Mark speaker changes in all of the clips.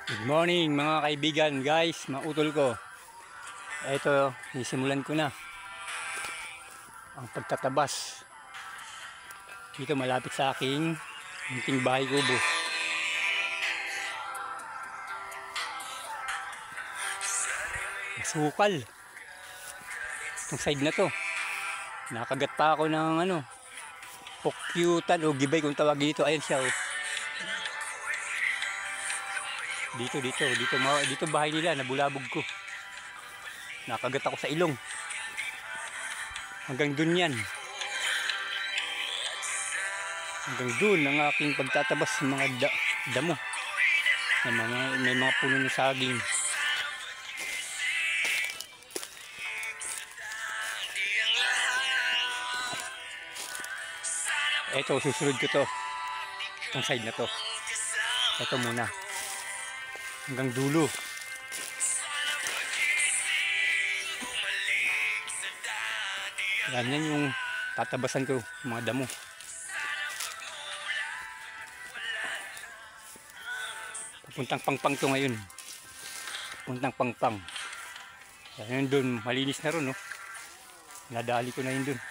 Speaker 1: Good morning mga kaibigan, guys, mga utol ko. Ito, isimulan ko na ang pagtatabas dito malapit sa aking munting bahay kubo. Masukal itong side na to. Nakagat pa ako ng pukyutan o gibay kung tawag dito. Ayan siya, oh. Dito bahay nila, nabulabog ko. Nakagat ako sa ilong. Hanggang dun yan. Hanggang dun ang aking pagtatabas ng mga damo. May mga puno ng saging. Eto, susunod ko to. Itong side na to. Ito muna. Hanggang dulo. Yan yung tatabasan ko, mga damo. Papuntang Pangpang to ngayon. Papuntang Pangpang. Yan dun, malinis na ron, no? Nadali ko na yun dun.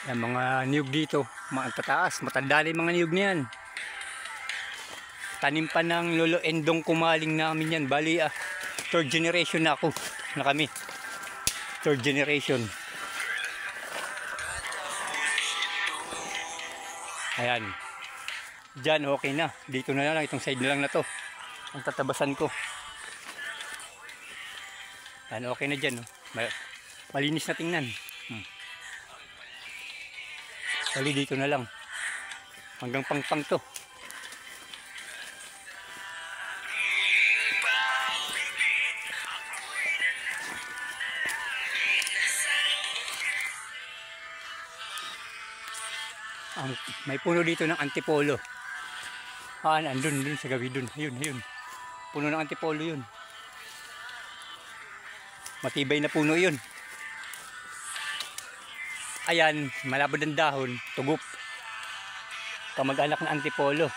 Speaker 1: Yan mga niyog dito, mga tataas, matanda na yung mga niyog niyan. Tanim pa ng lolo Endong Kumaling namin yan. Bali, third generation na ako, na kami. Third generation. Ayan. Diyan, okay na. Dito na lang, itong side na lang na to. Ang tatabasan ko. Ayan, okay na dyan. Malinis na tingnan. Bali dito na lang. Hanggang Pangpang to. May puno dito ng antipolo. Andun sa gabi dun. Ayun. Puno ng antipolo yun. Matibay na puno yun. Ayan, malabad ang dahon, tugop. Kamag-anak ng antipolo.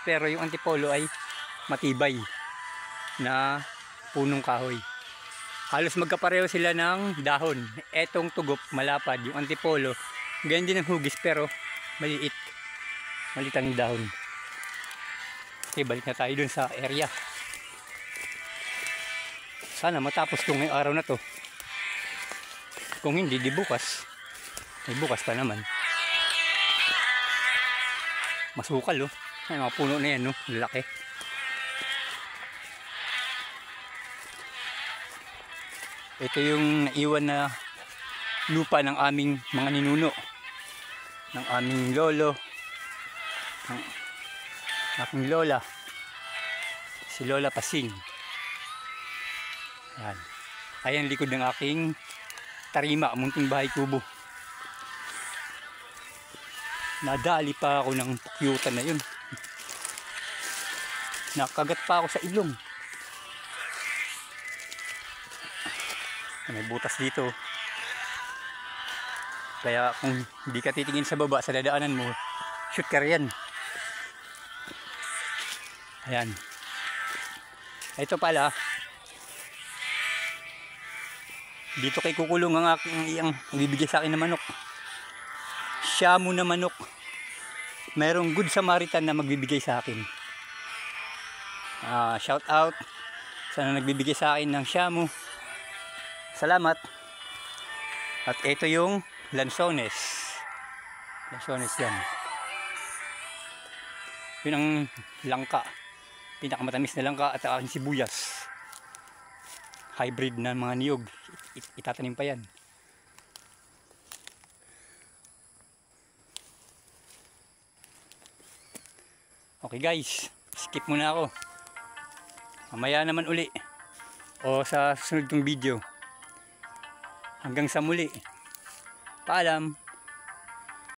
Speaker 1: Pero yung antipolo ay matibay na punong kahoy. Halos magkapareho sila ng dahon. Etong tugop, malapad. Yung antipolo, ganyan din ang hugis pero maliit. Maliit ang dahon. Okay, balik na tayo dun sa area. Sana matapos ko ngayong araw na to. Kung hindi, di bukas. Ay, bukas pa naman. Masukal, oh. Ay, mga puno na yan, no? Laki. Ito yung naiwan na lupa ng aming mga ninuno. Ng aming lolo. Ng aking lola. Si Lola Pasing. Ayan. Ayan likod ng aking tarima, munting bahay kubo. Nadali pa ako ng pukyutan na yun. Nakagat pa ako sa ilong. May butas dito. Kaya kung hindi ka titingin sa baba, sa dadaanan mo, shoot ka riyan. Ayan. Ito pala, dito kay kukulong ang aking ibibigay sa akin na manok. Shamu na manok. Merong Good Samaritan na magbibigay sa akin. Shout out sa nagbibigay sa akin ng shamu. Salamat. At ito yung lansones. Lansones yan. Yun ang langka. Pinakamatamis na langka at aking sibuyas. Hybrid na mga niyog. Itatanim pa yan. Okay guys, skip muna ako. Mamaya naman uli. O sa susunod kong video. Hanggang sa muli. Paalam.